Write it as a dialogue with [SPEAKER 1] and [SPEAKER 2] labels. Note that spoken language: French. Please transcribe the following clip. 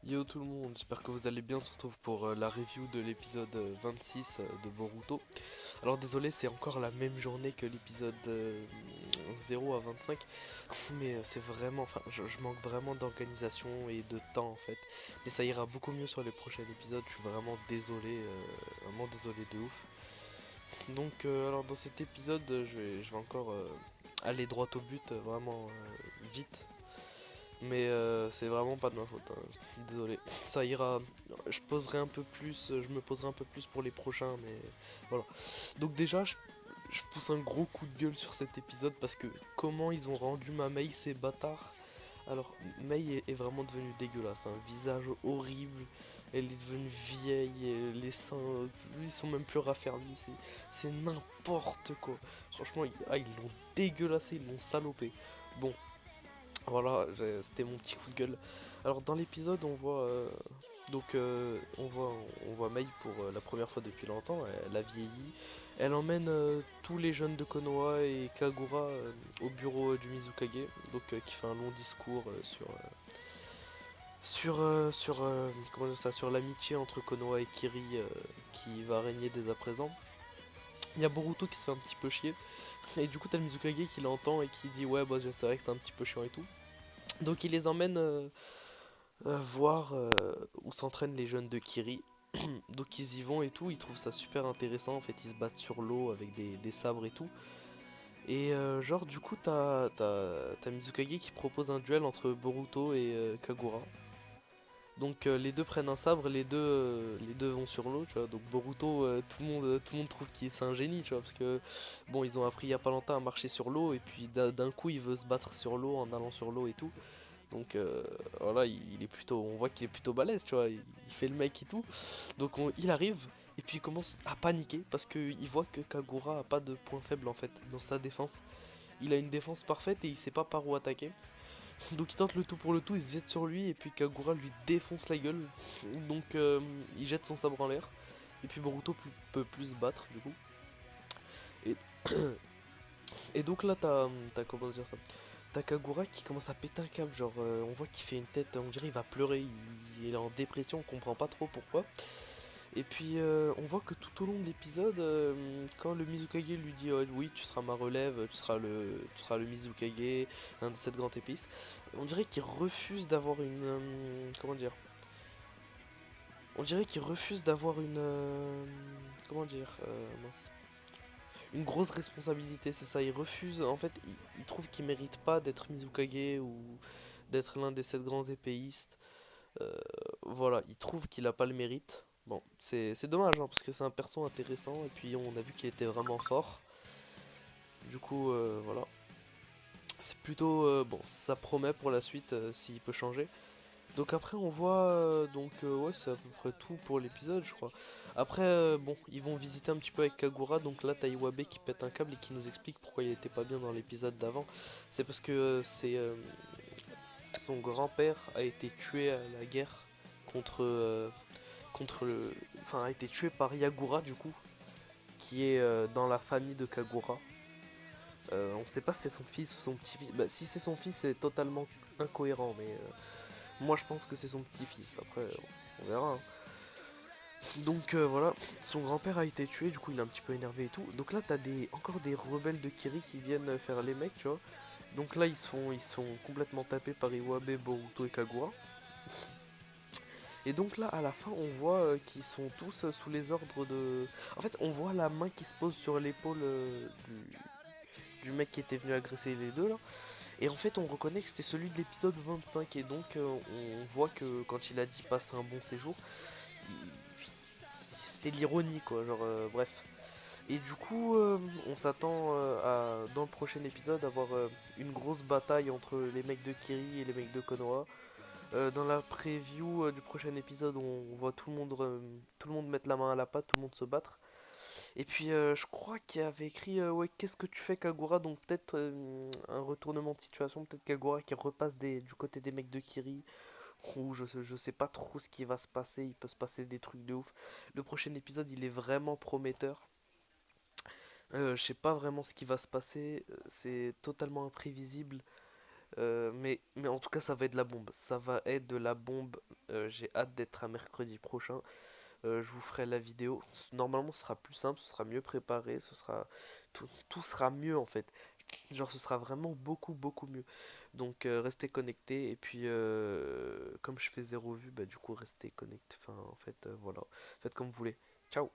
[SPEAKER 1] Yo tout le monde, j'espère que vous allez bien. On se retrouve pour la review de l'épisode 26 de Boruto. Alors désolé, c'est encore la même journée que l'épisode 0 à 25, mais c'est vraiment, enfin je manque vraiment d'organisation et de temps en fait. Mais ça ira beaucoup mieux sur les prochains épisodes, je suis vraiment désolé de ouf. Donc alors dans cet épisode, je vais encore aller droit au but, vraiment vite. Mais c'est vraiment pas de ma faute, hein. Désolé. Ça ira. Je me poserai un peu plus pour les prochains, mais voilà. Donc déjà, je pousse un gros coup de gueule sur cet épisode parce que comment ils ont rendu ma Mei ces bâtards. Alors, Mei est vraiment devenue dégueulasse, un visage horrible. Elle est devenue vieille, et les seins, ils sont même plus raffermis. C'est n'importe quoi. Franchement, ils l'ont dégueulassé, ils l'ont salopé. Bon, voilà, c'était mon petit coup de gueule. Alors dans l'épisode, on voit Mei pour la première fois depuis longtemps. Elle a vieilli. Elle emmène tous les jeunes de Konoha et Kagura au bureau du Mizukage, donc qui fait un long discours comment dire ça, sur l'amitié entre Konoha et Kiri qui va régner dès à présent. Il y a Boruto qui se fait un petit peu chier. Et du coup, t'as le Mizukage qui l'entend et qui dit ouais, bah c'est vrai que c'est un petit peu chiant et tout. Donc il les emmène voir où s'entraînent les jeunes de Kiri. Donc ils y vont et tout, ils trouvent ça super intéressant. En fait, ils se battent sur l'eau avec des sabres et tout. Et genre, du coup, t'as Mizukage qui propose un duel entre Boruto et Kagura. Donc les deux prennent un sabre, les deux vont sur l'eau, tu vois. Donc Boruto, tout le monde trouve qu'il c'est un génie, tu vois, parce que bon, ils ont appris il y a pas longtemps à marcher sur l'eau et puis d'un coup, il veut se battre sur l'eau en allant sur l'eau et tout. Donc voilà, il est plutôt, on voit qu'il est plutôt balèze, tu vois, il fait le mec et tout. Donc il arrive et puis il commence à paniquer parce qu'il voit que Kagura a pas de point faible en fait dans sa défense. Il a une défense parfaite et il sait pas par où attaquer. Donc il tente le tout pour le tout, il se jette sur lui et puis Kagura lui défonce la gueule. Donc il jette son sabre en l'air et puis Boruto peut plus se battre du coup. Et, et donc là t'as comment dire ça, t'as Kagura qui commence à péter un câble, genre on voit qu'il fait une tête, on dirait il va pleurer, il est en dépression, on comprend pas trop pourquoi. Et puis on voit que tout au long de l'épisode, quand le Mizukage lui dit oui tu seras ma relève, tu seras le Mizukage, l'un de sept grands épistes, on dirait qu'il refuse d'avoir une... comment dire, on dirait qu'il refuse d'avoir une... comment dire, mince, une grosse responsabilité, c'est ça, il refuse, en fait, il trouve qu'il mérite pas d'être Mizukage ou d'être l'un des sept grands épéistes. Euh, voilà, il trouve qu'il a pas le mérite. Bon, c'est dommage, hein, parce que c'est un perso intéressant, et puis on a vu qu'il était vraiment fort. Du coup, voilà. C'est plutôt... bon, ça promet pour la suite, s'il peut changer. Donc après on voit ouais c'est à peu près tout pour l'épisode je crois. Après bon ils vont visiter un petit peu avec Kagura, donc là t'as Iwabe qui pète un câble et qui nous explique pourquoi il était pas bien dans l'épisode d'avant. C'est parce que son grand-père a été tué à la guerre contre contre le enfin a été tué par Yagura du coup, qui est dans la famille de Kagura. On sait pas si c'est son fils ou son petit-fils. Bah, si c'est son fils c'est totalement incohérent, mais moi je pense que c'est son petit-fils. Après on verra, hein. Donc voilà, son grand-père a été tué, du coup il est un petit peu énervé et tout. Donc là t'as encore des rebelles de Kiri qui viennent faire les mecs, tu vois. Donc là ils sont complètement tapés par Iwabe, Boruto et Kagura. Et donc là à la fin on voit qu'ils sont tous sous les ordres de... En fait on voit la main qui se pose sur l'épaule du mec qui était venu agresser les deux là. Et en fait on reconnaît que c'était celui de l'épisode 25. Et donc on voit que quand il a dit passe un bon séjour, c'était de l'ironie quoi, genre bref. Et du coup, on s'attend dans le prochain épisode à avoir une grosse bataille entre les mecs de Kiri et les mecs de Konoha. Dans la preview du prochain épisode, on voit tout le monde mettre la main à la pâte, tout le monde se battre. Et puis, je crois qu'il y avait écrit ouais, qu'est-ce que tu fais, Kagura? Donc, peut-être un retournement de situation, peut-être Kagura qui repasse du côté des mecs de Kiri. Ou je sais pas trop ce qui va se passer, il peut se passer des trucs de ouf. Le prochain épisode, il est vraiment prometteur. Je sais pas vraiment ce qui va se passer, c'est totalement imprévisible, mais en tout cas ça va être de la bombe. Ça va être de la bombe, J'ai hâte d'être à mercredi prochain. Je vous ferai la vidéo. Normalement, ce sera plus simple, ce sera mieux préparé, ce sera tout sera mieux en fait. Genre, ce sera vraiment beaucoup mieux. Donc, restez connectés. Et puis, comme je fais zéro vue, bah du coup, restez connectés. Enfin, en fait, voilà. Faites comme vous voulez. Ciao.